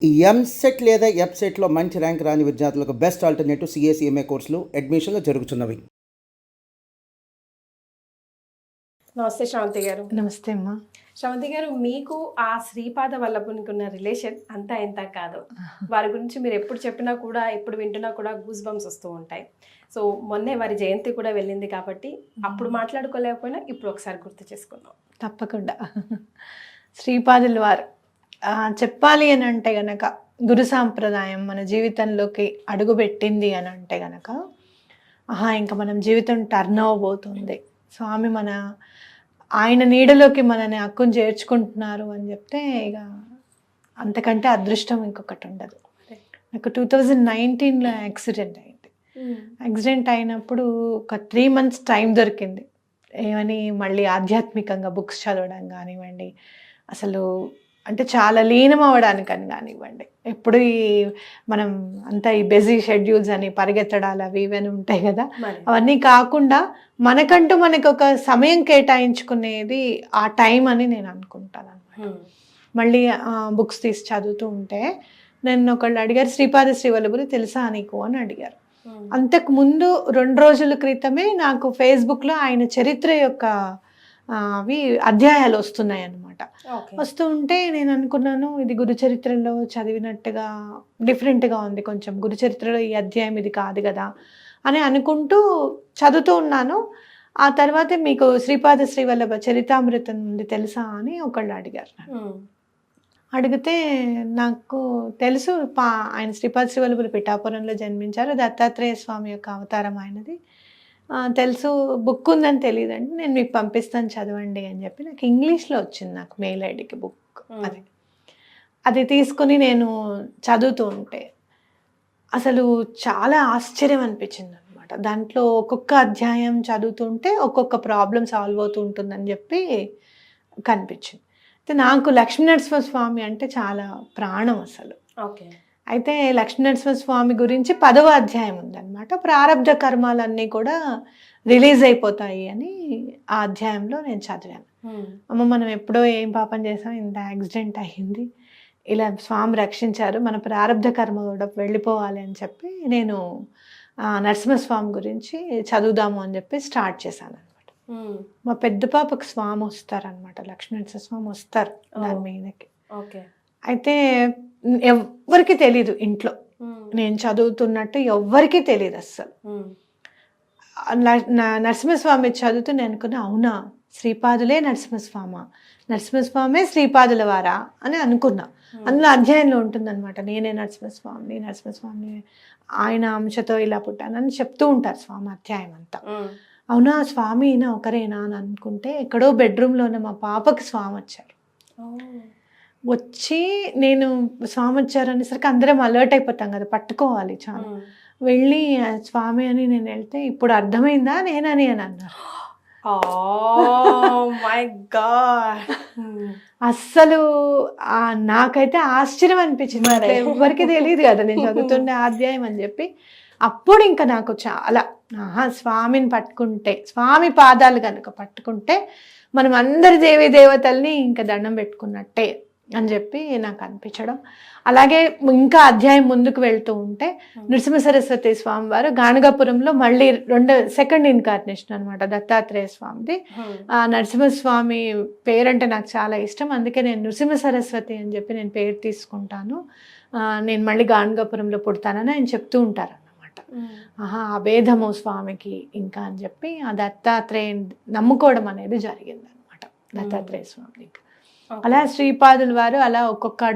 ఈ ఎంసెట్ లేదా ఎఫ్సెట్లో మంచి ర్యాంక్ రాని విద్యార్థులకు బెస్ట్ ఆల్టర్నేటివ్ సిఎస్ఈఎంఏ కోర్సులు అడ్మిషన్లు జరుగుతున్నవి. నమస్తే శ్రవంతి గారు. నమస్తే అమ్మా. శ్రవంతి గారు, మీకు ఆ శ్రీపాద వల్లభునికి ఉన్న రిలేషన్ అంతా ఎంత కాదు. వారి గురించి మీరు ఎప్పుడు చెప్పినా కూడా, ఎప్పుడు వింటున్నా కూడా గూస్ బంప్స్ వస్తూ ఉంటాయి. సో మొన్నే వారి జయంతి కూడా వెళ్ళింది కాబట్టి అప్పుడు మాట్లాడుకోలేకపోయినా ఇప్పుడు ఒకసారి గుర్తు చేసుకుందాం. తప్పకుండా. శ్రీపాదుల వారు చెప్పాలి అని అంటే గనక గురు సాంప్రదాయం మన జీవితంలోకి అడుగుపెట్టింది అని అంటే గనక ఇంకా మనం జీవితం టర్న్ అవ్వబోతుంది. స్వామి ఆయన నీడలోకి మనని హక్కును చేర్చుకుంటున్నారు అని చెప్తే ఇక అంతకంటే అదృష్టం ఇంకొకటి ఉండదు. నాకు 2019లో యాక్సిడెంట్ అయింది. యాక్సిడెంట్ అయినప్పుడు ఒక 3 months టైం దొరికింది. ఏమని మళ్ళీ ఆధ్యాత్మికంగా బుక్స్ చదవడం కానివ్వండి, అసలు అంటే చాలా లీనం అవ్వడానికని కానివ్వండి. ఎప్పుడు మనం అంతా ఈ బిజీ షెడ్యూల్స్ అని పరిగెత్తడాలు అవి ఇవన్నీ ఉంటాయి కదా, అవన్నీ కాకుండా మనకంటూ మనకు ఒక సమయం కేటాయించుకునేది ఆ టైం అని నేను అనుకుంటాను అనమాట. మళ్ళీ బుక్స్ తీసి చదువుతూ ఉంటే నన్ను ఒకళ్ళు అడిగారు, శ్రీపాద శ్రీవల్లభులు తెలుసా నీకు అని అడిగారు. అంతకు ముందు 2 రోజుల క్రితమే నాకు ఫేస్బుక్లో ఆయన చరిత్ర యొక్క అవి అధ్యాయాలు వస్తున్నాయి అన్నమాట. వస్తూ ఉంటే నేను అనుకున్నాను, ఇది గురు చరిత్రలో చదివినట్టుగా డిఫరెంట్గా ఉంది, కొంచెం గురు చరిత్రలో ఈ అధ్యాయం ఇది కాదు కదా అని అనుకుంటూ చదువుతూ ఉన్నాను. ఆ తర్వాత మీకు శ్రీపాద శ్రీవల్లభ చరితామృతం ఉంది తెలుసా అని ఒకళ్ళు అడిగారు. అడిగితే నాకు తెలుసు, ఆయన శ్రీపాద శ్రీవల్లభులు పిఠాపురంలో జన్మించారు, దత్తాత్రేయ స్వామి యొక్క అవతారం ఆయనది తెలుసు, బుక్ ఉందని తెలియదండి, నేను మీకు పంపిస్తాను చదవండి అని చెప్పి నాకు ఇంగ్లీష్లో వచ్చింది, నాకు మెయిల్ ఐడికి బుక్. అది తీసుకుని నేను చదువుతూ ఉంటే అసలు చాలా ఆశ్చర్యం అనిపించింది అనమాట. దాంట్లో ఒక్కొక్క అధ్యాయం చదువుతుంటే ఒక్కొక్క ప్రాబ్లం సాల్వ్ అవుతూ ఉంటుందని చెప్పి కనిపించింది. అయితే నాకు లక్ష్మీనరసింహ స్వామి అంటే చాలా ప్రాణం అసలు. అయితే లక్ష్మీనరసింహ స్వామి గురించి 10వ అధ్యాయం ఉందన్నమాట. ప్రారబ్ధ కర్మాలన్నీ కూడా రిలీజ్ అయిపోతాయి అని ఆ అధ్యాయంలో నేను చదివాను. అమ్మ, మనం ఎప్పుడో ఏం పాపం చేసాం, ఇంత యాక్సిడెంట్ అయ్యింది, ఇలా స్వామి రక్షించారు, మన ప్రారబ్ధ కర్మ కూడా వెళ్ళిపోవాలి అని చెప్పి నేను నరసింహస్వామి గురించి చదువుదాము అని చెప్పి స్టార్ట్ చేశాను అనమాట. మా పెద్ద పాపకు స్వామి వస్తారనమాట, లక్ష్మీనరసింహ స్వామి వస్తారు దాని మీదకి. అయితే ఎవ్వరికి తెలీదు ఇంట్లో, నేను చదువుతున్నట్టు ఎవ్వరికీ తెలియదు అస్సలు. నరసింహస్వామి చదువుతూ నేను అనుకున్నా, అవునా శ్రీపాదులే నరసింహస్వామి, నరసింహస్వామే శ్రీపాదుల వారా అని అనుకున్నా. అందులో అధ్యాయంలో ఉంటుందన్నమాట, నేనే నరసింహస్వామి ఆయన అంశతో ఇలా పుట్టానని చెప్తూ ఉంటారు స్వామి అధ్యాయం అంతా. అవునా స్వామి ఈయన ఒకరేనా అని అనుకుంటే ఎక్కడో బెడ్రూమ్లోనే మా పాపకి స్వామి వచ్చారు. వచ్చి నేను స్వామి వచ్చారు అనేసరికి అందరం అలర్ట్ అయిపోతాం కదా, పట్టుకోవాలి చాలా. వెళ్ళి స్వామి అని నేను వెళ్తే, ఇప్పుడు అర్థమైందా నేనని అని అన్నారు. మై గాడ్, అస్సలు నాకైతే ఆశ్చర్యం అనిపించింది. ఎవరికి తెలియదు కదా నేను చదువుతుండే అధ్యాయం అని చెప్పి. అప్పుడు ఇంకా నాకు చాలా స్వామిని పట్టుకుంటే, స్వామి పాదాలు కనుక పట్టుకుంటే మనం అందరి దేవీ దేవతల్ని ఇంకా దండం పెట్టుకున్నట్టే అని చెప్పి నాకు అనిపించడం. అలాగే ఇంకా అధ్యాయం ముందుకు వెళ్తూ ఉంటే నృసింహ సరస్వతి స్వామి వారు గాణగాపురంలో మళ్ళీ సెకండ్ ఇన్కార్నేషన్ అనమాట దత్తాత్రేయ స్వామిది. నరసింహస్వామి పేరంటే నాకు చాలా ఇష్టం, అందుకే నేను నృసింహ సరస్వతి అని చెప్పి నేను పేరు తీసుకుంటాను, నేను మళ్ళీ గాణగాపురంలో పుడతానని ఆయన చెప్తూ ఉంటారు అన్నమాట. అభేదము స్వామికి ఇంకా అని చెప్పి ఆ దత్తాత్రేయ నమ్ముకోవడం అనేది జరిగింది అనమాట, దత్తాత్రేయ స్వామికి. అలా శ్రీపాదుల వారు అలా ఒక్కొక్క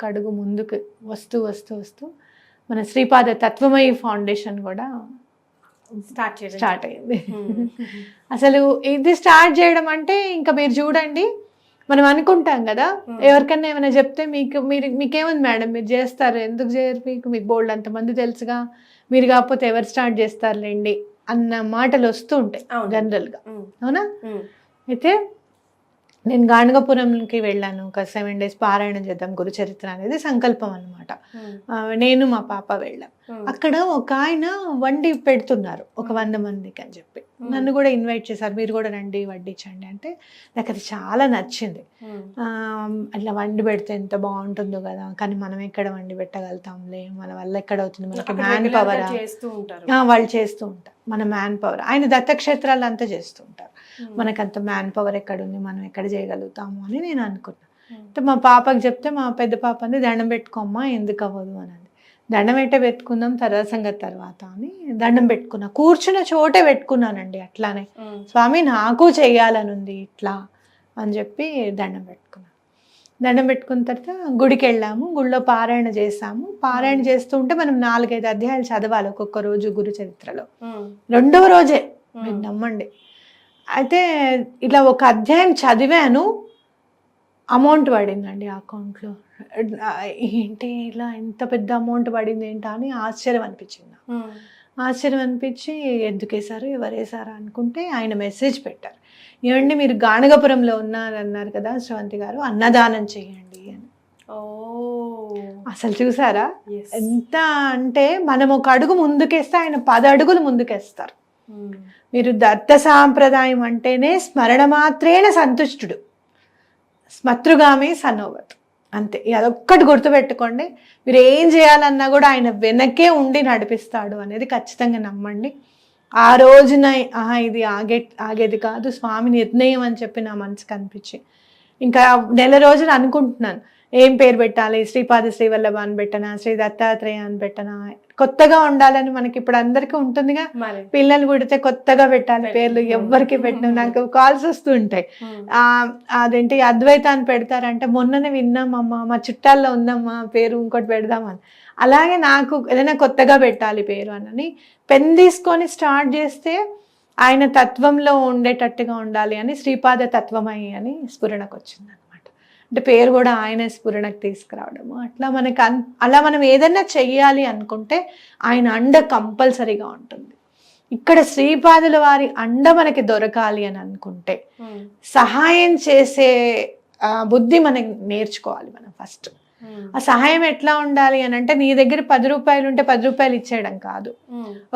అడుగు ముందుకు వస్తూ వస్తూ వస్తూ మన శ్రీపాద తత్వమయి ఫౌండేషన్ కూడా స్టార్ట్ అయింది. అసలు ఇది స్టార్ట్ చేయడం అంటే ఇంకా మీరు చూడండి, మనం అనుకుంటాం కదా ఎవరికన్నా ఏమైనా చెప్తే మీకేముంది మేడం మీరు చేస్తారు, ఎందుకు చేయరు, మీకు బోల్డ్ అంతమంది తెలుసుగా, మీరు కాకపోతే ఎవరు స్టార్ట్ చేస్తారులేండి అన్న మాటలు వస్తూ ఉంటాయి జనరల్గా, అవునా? అయితే నేను గాణగాపురంకి వెళ్ళాను, ఒక 7 days పారాయణం చేద్దాం గురు చరిత్ర అనేది సంకల్పం అనమాట. అనమాట. నేను మా పాప వెళ్ళాం. అక్కడ ఒక ఆయన వండి పెడుతున్నారు ఒక 100 మందికి అని చెప్పి నన్ను కూడా ఇన్వైట్ చేశారు, మీరు కూడా రండి వడ్డించండి అంటే. నాకు అది చాలా నచ్చింది. అట్లా వండి పెడితే ఎంత బాగుంటుందో కదా, కానీ మనం ఎక్కడ వండి పెట్టగలుగుతాంలే, మన వల్ల ఎక్కడ అవుతుంది, మనకి మ్యాన్ పవర్ వాళ్ళు చేస్తూ ఉంటారు, మన మ్యాన్ పవర్. ఆయన దత్తక్షేత్రాలు అంతా చేస్తూ ఉంటారు, మనకంత మ్యాన్ పవర్ ఎక్కడుంది, మనం ఎక్కడ చేయగలుగుతాము అని నేను అనుకున్నాను. మా పాపకి చెప్తే మా పెద్ద పాపని దండం పెట్టుకోమ్మా, ఎందుకు అవ్వదు అని అంది. దండం పెట్టే పెట్టుకుందాం తర్వాత సంగతి తర్వాత అని దండం పెట్టుకున్నా. కూర్చున్న చోటే పెట్టుకున్నానండి అట్లానే, స్వామి నాకు చెయ్యాలని ఉంది ఇట్లా అని చెప్పి దండం పెట్టుకున్నాను. దండం పెట్టుకున్న తర్వాత గుడికి వెళ్ళాము, గుడిలో పారాయణ చేసాము. పారాయణ చేస్తూ ఉంటే మనం 4-5 అధ్యాయాలు చదవాలి ఒక్కొక్క రోజు గురు చరిత్రలో. 2వ రోజే, మీరు నమ్మండి. అయితే ఇలా ఒక అధ్యాయం చదివాను, అమౌంట్ పడిందండి అకౌంట్లో. ఏంటి ఇలా ఎంత పెద్ద అమౌంట్ పడింది ఏంటా అని ఆశ్చర్యం అనిపించింది. ఆశ్చర్యం అనిపించి ఎందుకు వేశారు, ఎవరు వేశారు అనుకుంటే ఆయన మెసేజ్ పెట్టారు, ఏమండి మీరు గాణగపురంలో ఉన్నారన్నారు కదా శ్రవంతి గారు, అన్నదానం చేయండి అని. అసలు చూసారా ఎంత అంటే, మనం ఒక అడుగు ముందుకేస్తే ఆయన 10 అడుగులు ముందుకేస్తారు. మీరు దత్త సాంప్రదాయం అంటేనే స్మరణ మాత్రేణ సంతుష్టుడు, స్మతృగామి సనోవత్, అంతే. అదొక్కటి గుర్తుపెట్టుకోండి. మీరు ఏం చేయాలన్నా కూడా ఆయన వెనకే ఉండి నడిపిస్తాడు అనేది ఖచ్చితంగా నమ్మండి. ఆ రోజున ఇది ఆగేది కాదు, స్వామి నిర్ణయం అని చెప్పి నా మనసుకు అనిపించి ఇంకా నెల రోజులు అనుకుంటున్నాను ఏం పేరు పెట్టాలి, శ్రీపాద శ్రీవల్లభ అని పెట్టనా, శ్రీ దత్తాత్రేయ అని పెట్టనా, కొత్తగా ఉండాలని మనకి ఇప్పుడు అందరికీ ఉంటుందిగా, పిల్లలు పుడితే కొత్తగా పెట్టాలి పేర్లు, ఎవ్వరికి పెట్టిన. నాకు కాల్స్ వస్తూ ఉంటాయి, అదేంటి అద్వైతాన్ని పెడతారంటే మొన్ననే విన్నామమ్మా, మా చుట్టాల్లో ఉందమ్మా పేరు, ఇంకోటి పెడదామని. అలాగే నాకు ఏదైనా కొత్తగా పెట్టాలి పేరు అని పెన్ తీసుకొని స్టార్ట్ చేస్తే ఆయన తత్వంలో ఉండేటట్టుగా ఉండాలి అని శ్రీపాద తత్వమయి అని స్ఫురణకు వచ్చింది అనమాట. అంటే పేరు కూడా ఆయన స్ఫురణకు తీసుకురావడము. అట్లా మనకి అలా మనం ఏదైనా చెయ్యాలి అనుకుంటే ఆయన అండ కంపల్సరీగా ఉంటుంది. ఇక్కడ శ్రీపాదుల వారి అండ మనకి దొరకాలి అని అనుకుంటే సహాయం చేసే బుద్ధి మనకి నేర్చుకోవాలి మనం ఫస్ట్. ఆ సహాయం ఎట్లా ఉండాలి అని అంటే, నీ దగ్గర 10 రూపాయలు ఉంటే 10 రూపాయలు ఇచ్చేయడం కాదు,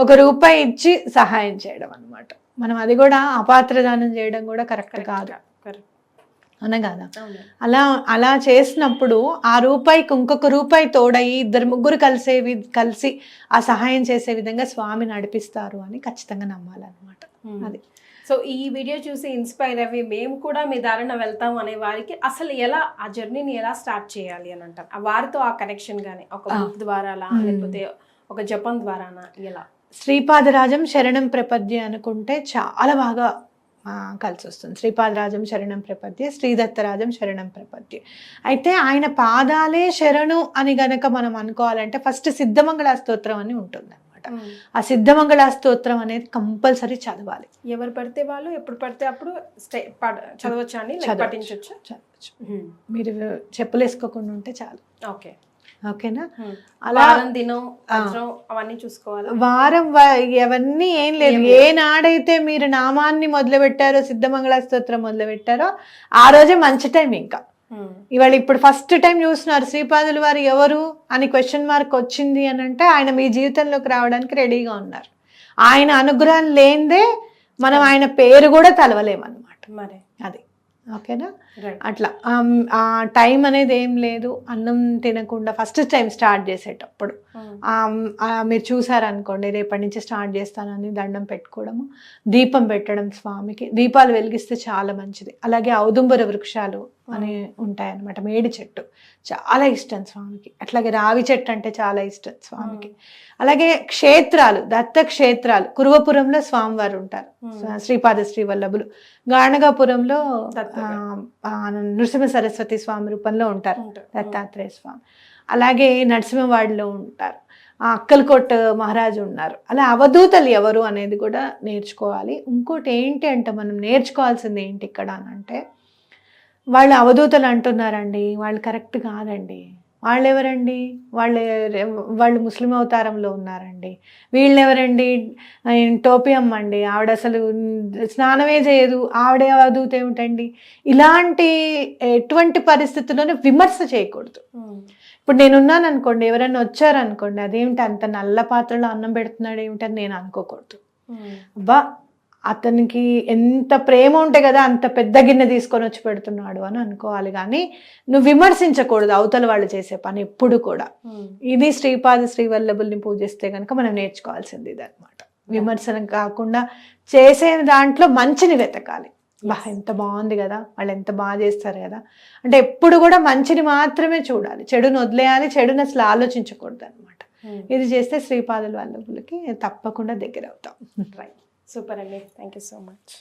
1 రూపాయి ఇచ్చి సహాయం చేయడం అనమాట. మనం అది కూడా అపాత్రదానం చేయడం కూడా కరెక్ట్ కాదు, అవునా కదా. అలా చేసినప్పుడు ఆ రూపాయికి ఇంకొక రూపాయి తోడయి 2-3 కలిసి ఆ సహాయం చేసే విధంగా స్వామి నడిపిస్తారు అని ఖచ్చితంగా నమ్మాలన్నమాట. అది. సో ఈ వీడియో చూసి ఇన్స్పైర్ అయ్యి మేము కూడా మీ దారిన వెళ్తాం అనే వారికి అసలు ఎలా ఆ జర్నీని ఎలా స్టార్ట్ చేయాలి అని అంటారు, వారితో ఆ కనెక్షన్ కానీ ఒక బుక్ ద్వారా లేకపోతే ఒక జపం ద్వారానా, ఎలా? శ్రీపాదరాజం శరణం ప్రపద్య అనుకుంటే చాలా బాగా కలిసి వస్తుంది. శ్రీపాదరాజం శరణం ప్రపద్య, శ్రీదత్తరాజం శరణం ప్రపద్య. అయితే ఆయన పాదాలే శరణు అని గనక మనం అనుకోవాలంటే ఫస్ట్ సిద్ధమంగళ స్తోత్రం అని ఉంటుంది అనమాట. ఆ సిద్ధమంగళ స్తోత్రం అనేది కంపల్సరీ చదవాలి. ఎవరు పడితే వాళ్ళు ఎప్పుడు పడితే అప్పుడు చదవచ్చా అండి? చదవచ్చు. మీరు చెప్పులు వేసుకోకుండా ఉంటే చాలు. ఓకే, ఓకేనా? అలా దినం అవన్నీ చూసుకోవాలి. వారం అవన్నీ ఏం లేదు. ఏ నాడైతే మీరు నామాన్ని మొదలు పెట్టారో, సిద్ధమంగళ స్తోత్రం మొదలు పెట్టారో ఆ రోజే మంచి టైం. ఇంకా ఇవాళ ఇప్పుడు ఫస్ట్ టైం చూస్తున్నారు శ్రీపాదులు వారు ఎవరు అని క్వశ్చన్ మార్క్ వచ్చింది అని అంటే, ఆయన మీ జీవితంలోకి రావడానికి రెడీగా ఉన్నారు. ఆయన అనుగ్రహం లేనిదే మనం ఆయన పేరు కూడా తలవలేమన్నమాట. మరి అది ఓకేనా? అట్లా ఆ టైం అనేది ఏం లేదు. అన్నం తినకుండా ఫస్ట్ టైం స్టార్ట్ చేసేటప్పుడు మీరు చూసారనుకోండి, రేపటి నుంచి స్టార్ట్ చేస్తానని దండం పెట్టుకోవడము, దీపం పెట్టడం స్వామికి. దీపాలు వెలిగిస్తే చాలా మంచిది. అలాగే ఔదుంబర వృక్షాలు అని ఉంటాయన్నమాట, మేడి చెట్టు చాలా ఇష్టం స్వామికి. అట్లాగే రావి చెట్టు అంటే చాలా ఇష్టం స్వామికి. అలాగే క్షేత్రాలు, దత్త క్షేత్రాలు, కురువపురంలో స్వామివారు ఉంటారు, శ్రీపాద శ్రీవల్లభులు. గాణగాపురంలో నృసింహ సరస్వతి స్వామి రూపంలో ఉంటారు దత్తాత్రేయ స్వామి. అలాగే నరసింహవాడిలో ఉంటారు, అక్కలకోట మహారాజు ఉన్నారు. అలా అవధూతలు ఎవరు అనేది కూడా నేర్చుకోవాలి. ఇంకోటి ఏంటి అంటే, మనం నేర్చుకోవాల్సింది ఏంటి ఇక్కడ అని అంటే, వాళ్ళు అవధూతలు అంటున్నారండి, వాళ్ళు కరెక్ట్ కాదండి. వాళ్ళు ఎవరండి? వాళ్ళు ముస్లిం అవతారంలో ఉన్నారండి. వీళ్ళు ఎవరండి? టోపీ అమ్మండి, ఆవిడ అసలు స్నానమే చేయదు, ఆవిడే అవధూత ఏమిటండి? ఇలాంటి ఎటువంటి పరిస్థితుల్లోనూ విమర్శ చేయకూడదు. ఇప్పుడు నేనున్నాను అనుకోండి, ఎవరైనా వచ్చారనుకోండి, అదేమిటి అంత నల్ల పాత్రలో అన్నం పెడుతున్నాడు ఏమిటి అని నేను అనుకోకూడదు. అబ్బా అతనికి ఎంత ప్రేమ ఉంటే కదా అంత పెద్ద గిన్నె తీసుకొని వచ్చి పెడుతున్నాడు అని అనుకోవాలి. కానీ నువ్వు విమర్శించకూడదు అవతల వాళ్ళు చేసే పని ఎప్పుడు కూడా. ఇది శ్రీవల్లభుల్ని పూజిస్తే కనుక మనం నేర్చుకోవాల్సింది ఇది అనమాట. విమర్శనం కాకుండా చేసే దాంట్లో మంచిని వెతకాలి. బా ఎంత బాగుంది కదా, వాళ్ళు ఎంత బాగా చేస్తారు కదా అంటే ఎప్పుడు కూడా మంచిని మాత్రమే చూడాలి, చెడును వదిలేయాలి, చెడును అసలు ఆలోచించకూడదు అనమాట. ఇది చేస్తే శ్రీపాదుల వల్లభులకి తప్పకుండా దగ్గర అవుతాం. రైట్, సూపర్ అండి, థ్యాంక్ యూ సో మచ్.